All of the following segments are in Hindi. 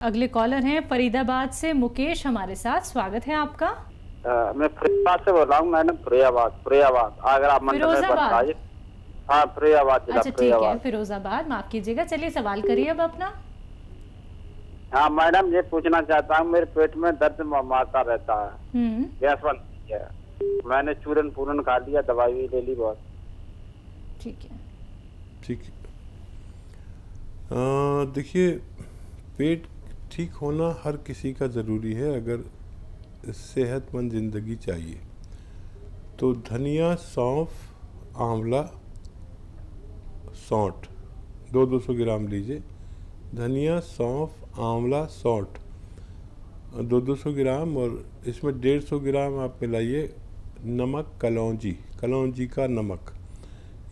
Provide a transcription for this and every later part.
अगले कॉलर हैं फरीदाबाद से मुकेश हमारे साथ। स्वागत है आपका। मैं फरीदाबाद से बोल रहा हूँ मैडम। फरीदाबाद आगरा मंडल में पड़ता है। हाँ, फरीदाबाद जिला। अच्छा ठीक है, फिरोजाबाद माफ कीजिएगा। चलिए सवाल करिए अब अपना। हाँ मैडम, ये पूछना चाहता हूँ, मेरे पेट में दर्द मारता रहता है, गैस बनती है। मैंने चूरन पूरन खा लिया, दवाई भी ले ली बहुत। ठीक है, ठीक है। देखिए, पेट ठीक होना हर किसी का ज़रूरी है अगर सेहतमंद ज़िंदगी चाहिए। तो धनिया, सौंफ, आंवला, सौंठ 200 ग्राम लीजिए। धनिया, सौंफ, आंवला, सौंठ 200 ग्राम, और इसमें 150 ग्राम आप मिलाइए नमक, कलौंजी का नमक।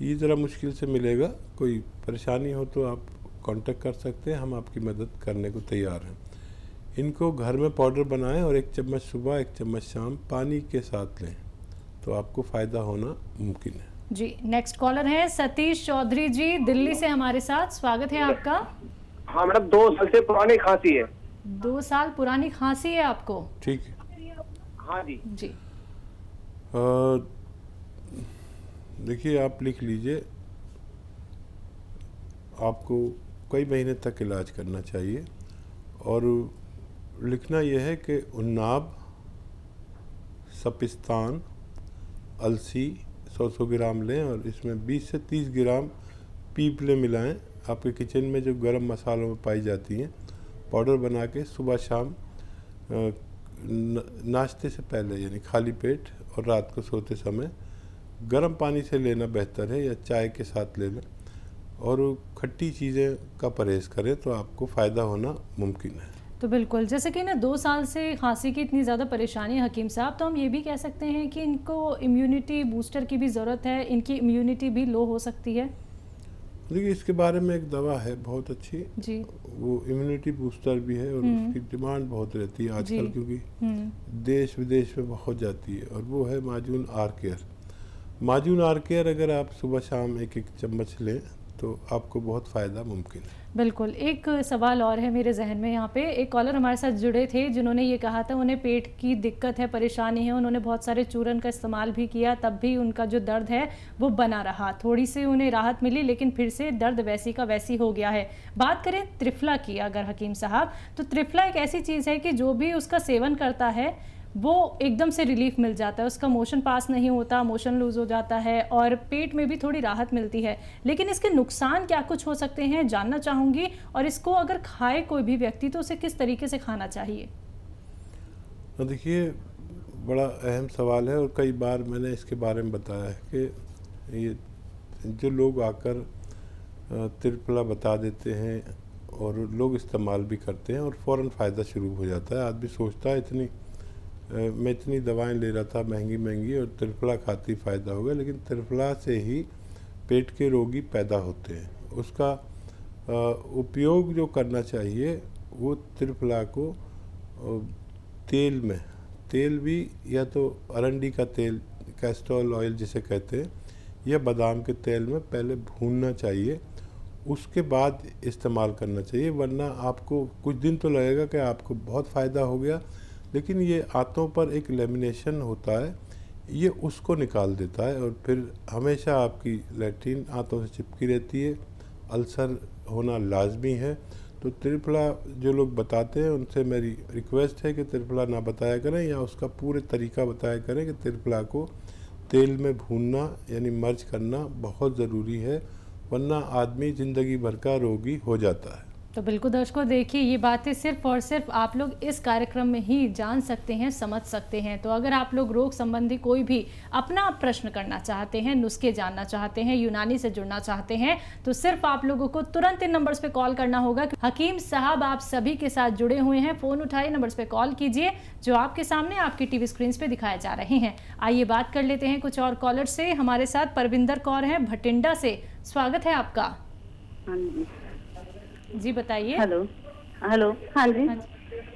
ये ज़रा मुश्किल से मिलेगा, कोई परेशानी हो तो आप कांटेक्ट कर सकते हैं, हम आपकी मदद करने को तैयार हैं। इनको घर में पाउडर बनाएं और 1 चम्मच सुबह 1 चम्मच शाम पानी के साथ लें, तो आपको फ़ायदा होना मुमकिन है। जी नेक्स्ट कॉलर है सतीश चौधरी जी दिल्ली से हमारे साथ। स्वागत है आपका। हाँ मैडम, 2 साल से पुरानी खांसी है। 2 साल पुरानी खांसी है आपको? ठीक है। हाँ जी। जी देखिए, आप लिख लीजिए, आपको कई महीने तक इलाज करना चाहिए। और लिखना यह है कि उन्नाब, सपिस्तान, अलसी 100 ग्राम लें और इसमें 20 से 30 ग्राम पीपले मिलाएं। आपके किचन में जो गरम मसालों में पाई जाती हैं, पाउडर बना के सुबह शाम नाश्ते से पहले यानी खाली पेट और रात को सोते समय गर्म पानी से लेना बेहतर है, या चाय के साथ ले लें। और खट्टी चीज़ें का परहेज़ करें तो आपको फ़ायदा होना मुमकिन है। तो बिल्कुल, जैसे कि ना 2 साल से खांसी की इतनी ज़्यादा परेशानी है हकीम साहब, तो हम ये भी कह सकते हैं कि इनको इम्यूनिटी बूस्टर की भी ज़रूरत है, इनकी इम्यूनिटी भी लो हो सकती है। देखिए, इसके बारे में एक दवा है बहुत अच्छी जी, वो इम्यूनिटी बूस्टर भी है और उसकी डिमांड बहुत रहती है आजकल, क्योंकि देश विदेश में बहुत जाती है, और वो है माजून आर केयर। अगर आप सुबह शाम 1-1 चम्मच लें तो आपको बहुत फ़ायदा मुमकिन है। बिल्कुल। एक सवाल और है मेरे जहन में, यहाँ पे एक कॉलर हमारे साथ जुड़े थे जिन्होंने ये कहा था उन्हें पेट की दिक्कत है, परेशानी है, उन्होंने बहुत सारे चूरन का इस्तेमाल भी किया, तब भी उनका जो दर्द है वो बना रहा। थोड़ी सी उन्हें राहत मिली लेकिन फिर से दर्द वैसी का वैसी हो गया है। बात करें त्रिफला की अगर हकीम साहब, तो त्रिफला एक ऐसी चीज़ है कि जो भी उसका सेवन करता है वो एकदम से रिलीफ मिल जाता है, उसका मोशन पास नहीं होता, मोशन लूज हो जाता है और पेट में भी थोड़ी राहत मिलती है। लेकिन इसके नुकसान क्या कुछ हो सकते हैं जानना चाहूँगी, और इसको अगर खाए कोई भी व्यक्ति तो उसे किस तरीके से खाना चाहिए? देखिए, बड़ा अहम सवाल है और कई बार मैंने इसके बारे में बताया है कि ये जो लोग आकर त्रिफला बता देते हैं और लोग इस्तेमाल भी करते हैं और फ़ौरन फ़ायदा शुरू हो जाता है। आदमी सोचता है मैं इतनी दवाएं ले रहा था महंगी और त्रिफला खाती फ़ायदा होगा, लेकिन त्रिफला से ही पेट के रोगी पैदा होते हैं। उसका उपयोग जो करना चाहिए वो त्रिफला को तेल भी, या तो अरंडी का तेल, कैस्टोल ऑयल जिसे कहते हैं, या बादाम के तेल में पहले भूनना चाहिए, उसके बाद इस्तेमाल करना चाहिए। वरना आपको कुछ दिन तो लगेगा कि आपको बहुत फ़ायदा हो गया, लेकिन ये आंतों पर एक लेमिनेशन होता है, ये उसको निकाल देता है और फिर हमेशा आपकी लैट्रिन आंतों से चिपकी रहती है। अल्सर होना लाजमी है। तो त्रिफला जो लोग बताते हैं उनसे मेरी रिक्वेस्ट है कि त्रिफला ना बताया करें, या उसका पूरे तरीका बताया करें कि त्रिफला को तेल में भूनना यानी मर्ज करना बहुत ज़रूरी है, वरना आदमी ज़िंदगी भर का रोगी हो जाता है। तो बिल्कुल दर्शकों, देखिए ये बातें सिर्फ और सिर्फ आप लोग इस कार्यक्रम में ही जान सकते हैं, समझ सकते हैं। तो अगर आप लोग रोग संबंधी कोई भी अपना प्रश्न करना चाहते हैं, नुस्खे जानना चाहते हैं, यूनानी से जुड़ना चाहते हैं, तो सिर्फ आप लोगों को तुरंत इन नंबर्स पे कॉल करना होगा। हकीम साहब आप सभी के साथ जुड़े हुए हैं, फ़ोन उठाइए, नंबर्स पे कॉल कीजिए जो आपके सामने आपकी टीवी स्क्रीन पे दिखाए जा रहे हैं। आइए बात कर लेते हैं कुछ और कॉलर से। हमारे साथ परविंदर कौर हैं भटिंडा से। स्वागत है आपका। जी बताइए। हेलो। हाँ जी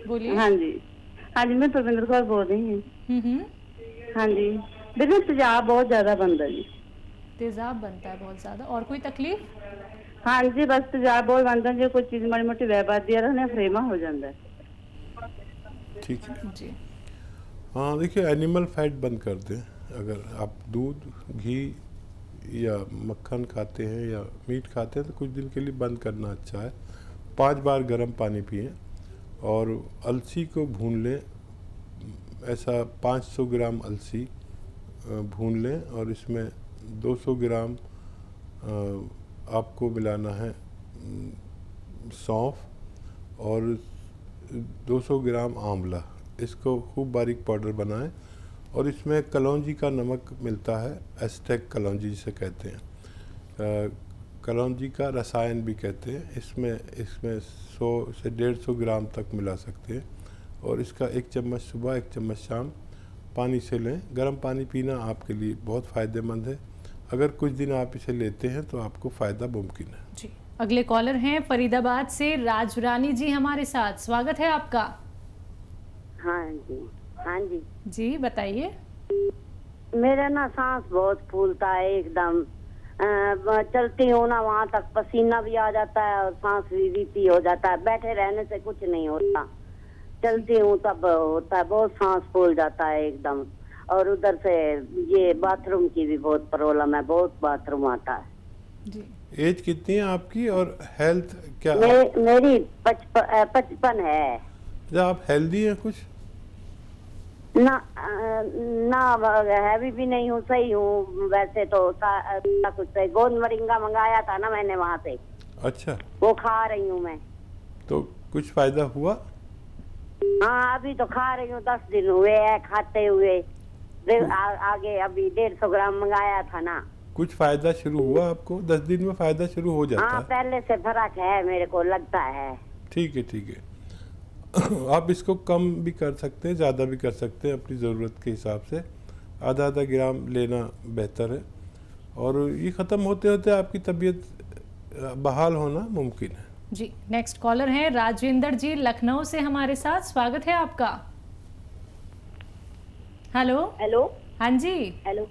बोलिए। हाँ जी मैं परविंदर कौर बोल रही हूँ। हाँ जी, मेरे तेजाब बहुत ज्यादा बनता है जी। तेजाब बनता है बहुत ज्यादा, और कोई तकलीफ? हाँ जी, बस तेजाब बहुत बनता जो कोई चीज माड़ी मोटी वह बात दिया रहने फ्री में हो जाता है। ठीक है जी। हाँ देखिए, एनिमल फैट बंद कर दें। अगर आप दूध, घी या मक्खन खाते हैं या मीट खाते हैं तो कुछ दिन के लिए बंद करना अच्छा है। 5 बार गर्म पानी पिएं और अलसी को भून लें। ऐसा 500 ग्राम अलसी भून लें और इसमें 200 ग्राम आपको मिलाना है सौंफ और 200 ग्राम आंवला। इसको खूब बारीक पाउडर बनाएं और इसमें कलौंजी का नमक मिलता है, एस्टेक कलौंजी जिसे कहते हैं, कलौंजी का रसायन भी कहते हैं। इसमें 100 से 150 ग्राम तक मिला सकते हैं और इसका 1 चम्मच सुबह 1 चम्मच शाम पानी से लें। गर्म पानी पीना आपके लिए बहुत फ़ायदेमंद है। अगर कुछ दिन आप इसे लेते हैं तो आपको फ़ायदा मुमकिन है। जी। अगले कॉलर हैं फरीदाबाद से राजरानी जी हमारे साथ, स्वागत है आपका। हाँ जी, हाँ जी जी बताइए। मेरा ना सांस बहुत फूलता है एकदम। चलती हूँ ना वहाँ तक पसीना भी आ जाता है और सांस भी रीति हो जाता है। बैठे रहने से कुछ नहीं होता, चलती हूँ तब होता है, बहुत सांस फूल जाता है एकदम। और उधर से ये बाथरूम की भी बहुत प्रॉब्लम है, बहुत बाथरूम आता है। जी। एज कितनी है आपकी और हेल्थ क्या? मेरी 55 है। क्या आप हेल्दी हैं कुछ? ना हैवी भी नहीं हूँ, सही हूँ वैसे तो कुछ सही। गोंद मोरिंगा मंगाया था ना मैंने वहाँ से। अच्छा, वो खा रही हूँ मैं। तो कुछ फ़ायदा हुआ? हाँ अभी तो खा रही हूँ, 10 दिन हुए हैं खाते हुए। आगे अभी 150 ग्राम मंगाया था ना। कुछ फ़ायदा शुरू हुआ आपको? 10 दिन में फ़ायदा शुरू हो जाता हाँ है? पहले से फर्क है मेरे को लगता है। ठीक है, ठीक है। आप इसको कम भी कर सकते हैं, ज़्यादा भी कर सकते हैं, अपनी ज़रूरत के हिसाब से। आधा ग्राम लेना बेहतर है और ये ख़त्म होते होते आपकी तबीयत बहाल होना मुमकिन है। जी। नेक्स्ट कॉलर हैं राजेंद्र जी लखनऊ से हमारे साथ, स्वागत है आपका। हेलो। हेलो। हाँ जी। हेलो।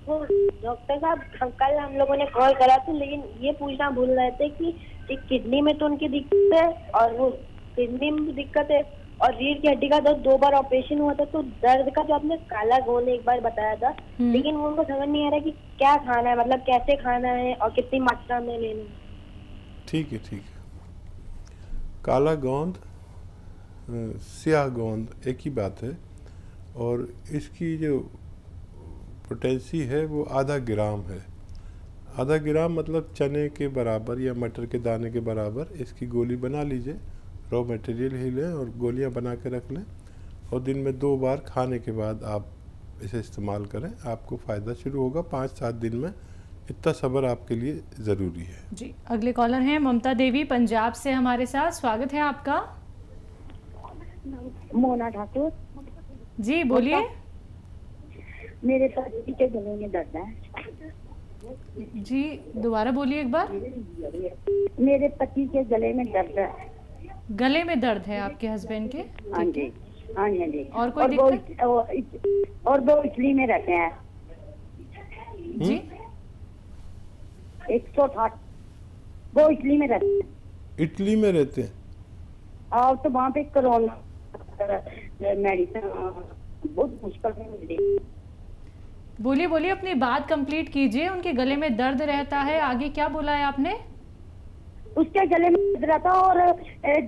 वो डॉक्टर साहब कल हम लोगों ने कॉल करा था, लेकिन ये पूछना भूल रहे थे कि एक किडनी में तो उनकी दिक्कत है और वो किडनी में भी दिक्कत है और रीढ़ की हड्डी का 2 बार ऑपरेशन हुआ था। तो दर्द का जो आपने काला गोंद एक बार बताया था, लेकिन वो उनको समझ नहीं आ रहा कि क्या खाना है, मतलब कैसे खाना है और कितनी मात्रा में लेना है। ठीक है, ठीक है। काला गोंद, स्याह गोंद एक ही बात है और इसकी जो पोटेंसी है वो आधा ग्राम है। आधा ग्राम मतलब चने के बराबर या मटर के दाने के बराबर इसकी गोली बना लीजिए। रॉ मटेरियल ही लें और गोलियां बना के रख लें और दिन में 2 बार खाने के बाद आप इसे इस्तेमाल करें। आपको फ़ायदा शुरू होगा 5-7 दिन में। इतना सब्र आपके लिए ज़रूरी है। जी। अगले कॉलर हैं ममता देवी पंजाब से हमारे साथ, स्वागत है आपका। मोना ठाकुर जी बोलिए। मेरे पति के गले में दर्द है। जी दोबारा बोलिए एक बार। मेरे पति के गले में दर्द है। गले में दर्द है आपके हस्बैंड के? हाँ जी, हाँ जी, हाँ जी। और कोई दिक्कत? और 2 इटली में रहते हैं। जी। 160 वो इटली में रहते हैं। इटली में रहते हैं? और तो वहाँ पे कोरोना मेडिसिन बहुत मुश्किल में मिली। बोलिए बोलिए, अपनी बात कंप्लीट कीजिए। उनके गले में दर्द रहता है, आगे क्या बोला है आपने? उसके गले में दर्द रहता और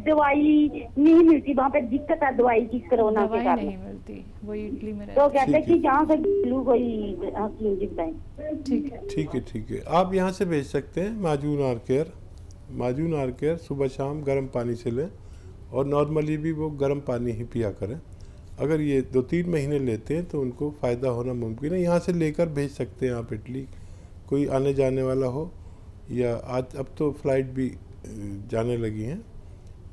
दवाई नहीं मिलती वहाँ पे, दिक्कत है दवाई की कोरोना के कारण। नहीं मिलती, वही इटली में तो रहती। कहते कि जहाँ से कोई हकीम जी बताएं। ठीक है, ठीक है, ठीक है। आप यहाँ से भेज सकते हैं माजून आर केयर। माजून आर केयर सुबह शाम गर्म पानी से लें और नॉर्मली भी वो गर्म पानी ही पिया करें। अगर ये 2-3 महीने लेते हैं तो उनको फ़ायदा होना मुमकिन है। यहाँ से लेकर भेज सकते हैं आप इटली। कोई आने जाने वाला हो या आज अब तो फ़्लाइट भी जाने लगी हैं,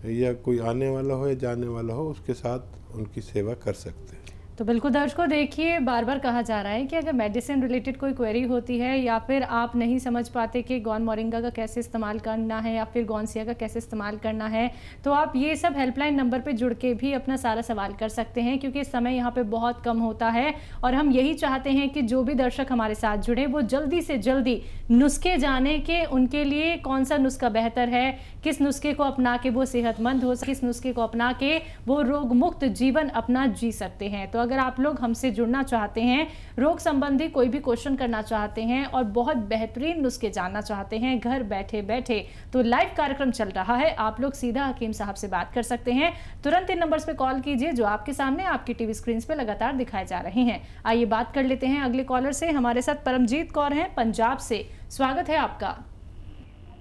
या कोई आने वाला हो या जाने वाला हो उसके साथ उनकी सेवा कर सकते हैं। तो बिल्कुल दर्शकों, देखिए बार बार कहा जा रहा है कि अगर मेडिसिन रिलेटेड कोई क्वेरी होती है या फिर आप नहीं समझ पाते कि गौन मोरिंगा का कैसे इस्तेमाल करना है या फिर गौनसिया का कैसे इस्तेमाल करना है, तो आप ये सब हेल्पलाइन नंबर पे जुड़ के भी अपना सारा सवाल कर सकते हैं, क्योंकि समय यहाँ पे बहुत कम होता है और हम यही चाहते हैं कि जो भी दर्शक हमारे साथ जुड़े वो जल्दी से जल्दी नुस्खे जाने के उनके लिए कौन सा नुस्खा बेहतर है, किस नुस्खे को अपना के वो सेहतमंद हो, किस नुस्खे को अपना के वो रोग मुक्त जीवन अपना जी सकते हैं। तो अगर आप लोग हमसे जुड़ना चाहते हैं, रोग संबंधी कोई भी क्वेश्चन करना चाहते हैं और बहुत बेहतरीन नुस्खे जानना चाहते हैं घर बैठे बैठे, तो लाइव कार्यक्रम चल रहा है, आप लोग सीधा हकीम साहब से बात कर सकते हैं। तुरंत इन नंबर्स पे कॉल कीजिए जो आपके सामने आपकी टीवी स्क्रीन पे लगातार दिखाए जा रहे हैं। आइए बात कर लेते हैं अगले कॉलर से। हमारे साथ परमजीत कौर हैं पंजाब से, स्वागत है आपका।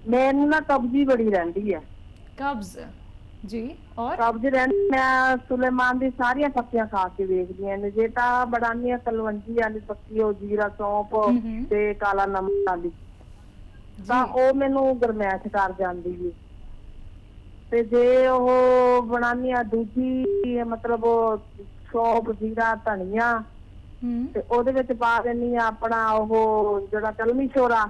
मैनू ना कब्जी बड़ी रहती है। कब्ज जी, और कब्ज रहती, मैं सुलेमान दी सारिया पत्तियां खा के वेखदी ने, जे ता बड़ानी कलवंजी वाली पत्ती हो, जीरा सौंफ ते काला नमक वाली, ਤਾਂ ਉਹ ਮੈਨੂੰ ਗਰਮੈਸ਼ ਕਰ ਜਾਂਦੀ ਹੈ। ਤੇ ਜੇ ਉਹ ਬਣਾਨੀ ਆ ਦੂਜੀ, ਮਤਲਬ ਸੌਂਫ ਜੀਰਾ ਧਨੀਆ ਤੇ ਉਹਦੇ ਵਿੱਚ ਪਾ ਦਿੰਨੀ ਆ ਆਪਣਾ ਉਹ ਜਿਹੜਾ ਕਲਮੀ ਛੋਰਾ,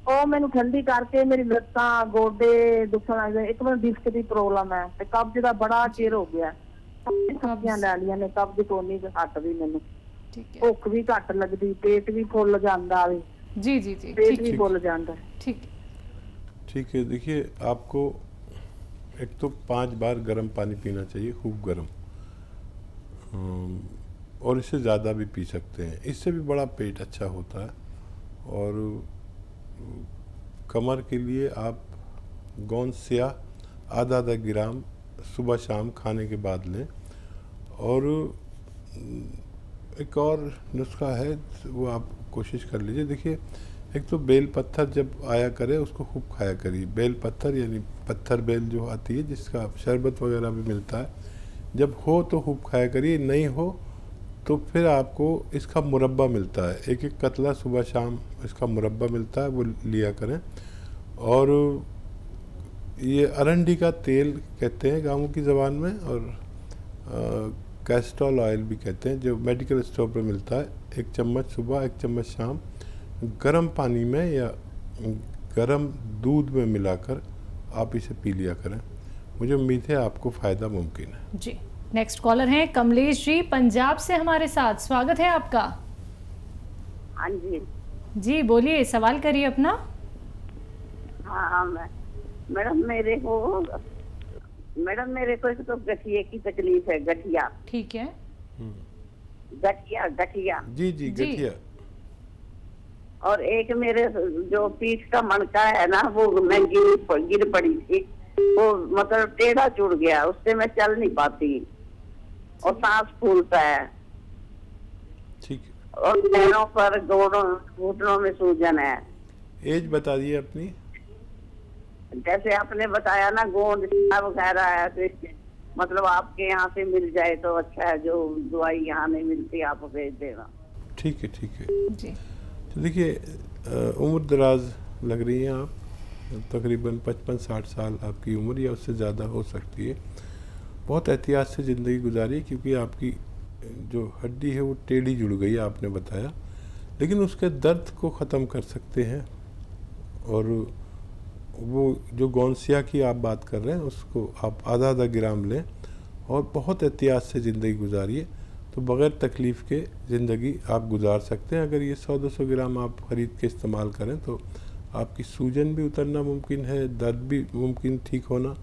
ਉਹ ਮੈਨੂੰ ਠੰਡੀ ਕਰਕੇ ਮੇਰੀ ਲੱਤਾਂ ਗੋਡੇ ਦੁਖਣ ਲੱਗ ਗਏ। ਇੱਕ ਮੈਨੂੰ ਡਿਸਕ ਦੀ ਪ੍ਰੋਬਲਮ ਹੈ ਤੇ ਕਬਜ਼ ਦਾ ਬੜਾ ਚਿਰ ਹੋ ਗਿਆ, ਸਬਜ਼ੀਆਂ ਲੈ ਲਈਆਂ ਨੇ, ਕਬਜ਼ ਕੋਨੀ ਹਟਦੀ ਮੈਨੂੰ, ਭੁੱਖ ਵੀ ਘੱਟ ਲੱਗਦੀ, पेट भी फुल जाता है। जी जी जी, पेट भी फुल जाता है। ठीक है। देखिए, आपको एक तो 5 बार गर्म पानी पीना चाहिए, खूब गर्म, और इससे ज़्यादा भी पी सकते हैं, इससे भी बड़ा पेट अच्छा होता है। और कमर के लिए आप गौनसिया आधा ग्राम सुबह शाम खाने के बाद लें। और एक और नुस्खा है, वो आप कोशिश कर लीजिए। देखिए, एक तो बेल पत्थर जब आया करे उसको खूब खाया करिए। बेल पत्थर यानी पत्थर बेल जो आती है, जिसका शरबत वगैरह भी मिलता है, जब हो तो खूब खाया करिए, नहीं हो तो फिर आपको इसका मुरब्बा मिलता है, एक कतला सुबह शाम इसका मुरब्बा मिलता है, वो लिया करें। और ये अरंडी का तेल कहते हैं गाँवों की ज़बान में, और कैस्ट्रॉल ऑयल भी कहते हैं, जो मेडिकल स्टोर पर मिलता है। 1 चम्मच सुबह, 1 चम्मच शाम, गर्म पानी में या गर्म दूध में मिलाकर आप इसे पी लिया करें। मुझे उम्मीद है आपको फ़ायदा मुमकिन है। जी, नेक्स्ट कॉलर हैं कमलेश जी पंजाब से हमारे साथ, स्वागत है आपका। हाँ जी जी, बोलिए, सवाल करिए अपना। हाँ मैडम मेरे को एक तो गठिए की तकलीफ है, गठिया। ठीक है, गठिया जी, गठिया। और एक मेरे जो पीठ का मणका है ना, वो मैं गिर पड़ी थी, वो मतलब टेढ़ा जुड़ गया, उससे मैं चल नहीं पाती और सांस फूलता है। ठीक है। और पैरों पर घुटनों में सूजन है। एज बता दिए अपनी। जैसे आपने बताया ना गोंद वगैरह है, तो मतलब आपके यहाँ से मिल जाए तो अच्छा है, जो दवाई यहाँ नहीं मिलती आप भेज देना। ठीक है जी। तो देखिए, उम्र दराज लग रही है आप, तकरीबन 55-60 साल आपकी उम्र या उससे ज़्यादा हो सकती है। बहुत एहतियात से ज़िंदगी गुजारिए, क्योंकि आपकी जो हड्डी है वो टेढ़ी जुड़ गई है, आपने बताया, लेकिन उसके दर्द को ख़त्म कर सकते हैं। और वो जो गौनसिया की आप बात कर रहे हैं, उसको आप आधा ग्राम लें और बहुत एहतियात से ज़िंदगी गुजारिए, तो बग़ैर तकलीफ़ के ज़िंदगी आप गुजार सकते हैं। अगर ये 100-200 ग्राम आप ख़रीद के इस्तेमाल करें तो आपकी सूजन भी उतरना मुमकिन है, दर्द भी मुमकिन ठीक होना,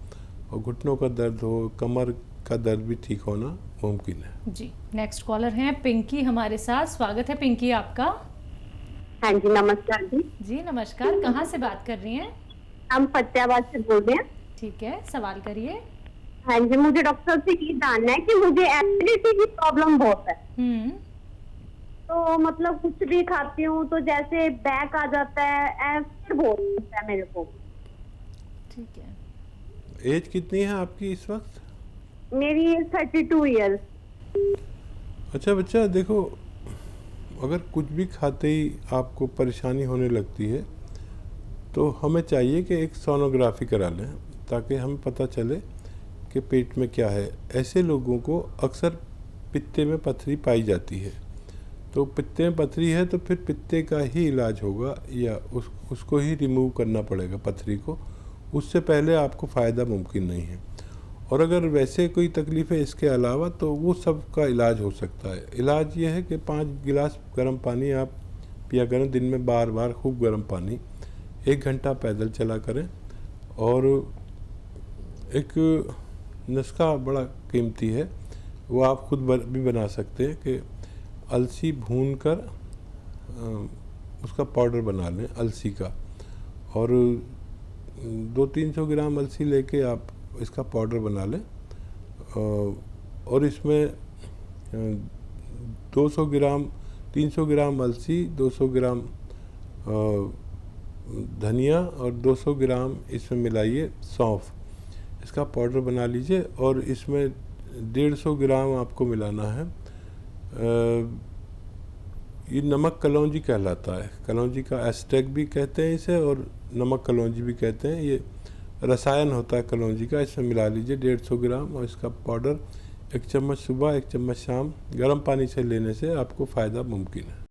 और घुटनों का दर्द हो, कमर का दर्द भी ठीक होना मुमकिन है। जी, नेक्स्ट कॉलर हैं पिंकी हमारे साथ, स्वागत है पिंकी आपका। हाँ जी, नमस्कार जी। जी नमस्कार, कहाँ से बात कर रही हैं? हम फतेहाबाद से बोल रहे हैं। ठीक है, सवाल करिए। हाँ जी, मुझे डॉक्टर से ये जानना है कि मुझे एसिडिटी की प्रॉब्लम बहुत है। तो मतलब कुछ भी खाती हूँ तो जैसे बैक आ जाता है, एसिड बहुत होता है मेरे को। ठीक है। एज कितनी है आपकी इस वक्त? मेरी एज 32 ईयर्स। अच्छा बच्चा, देखो, अगर कुछ भी खाते ही आपको परेशानी होने लगती है तो हमें चाहिए कि एक सोनोग्राफी करा लें, ताकि हमें पता चले कि पेट में क्या है। ऐसे लोगों को अक्सर पित्ते में पथरी पाई जाती है। तो पित्ते में पथरी है तो फिर पित्ते का ही इलाज होगा या उसको ही रिमूव करना पड़ेगा पथरी को, उससे पहले आपको फ़ायदा मुमकिन नहीं है। और अगर वैसे कोई तकलीफ़ है इसके अलावा तो वो सब का इलाज हो सकता है। इलाज ये है कि 5 गिलास गर्म पानी आप पिया करें दिन में, बार बार खूब गर्म पानी, 1 घंटा पैदल चला करें। और एक नुस्खा बड़ा कीमती है, वो आप खुद भी बना सकते हैं कि अलसी भून कर उसका पाउडर बना लें अलसी का, और 200-300 ग्राम अलसी लेके आप इसका पाउडर बना लें। और इसमें 300 ग्राम अलसी, 200 ग्राम धनिया और 200 ग्राम इसमें मिलाइए सौंफ, इसका पाउडर बना लीजिए। और इसमें 150 ग्राम आपको मिलाना है, ये नमक कलौंजी कहलाता है। कलौंजी का एस्टेक भी कहते हैं इसे और नमक कलौंजी भी कहते हैं। ये रसायन होता है कलौंजी का, इसमें मिला लीजिए 150 ग्राम। और इसका पाउडर 1 चम्मच सुबह 1 चम्मच शाम गर्म पानी से लेने से आपको फ़ायदा मुमकिन है।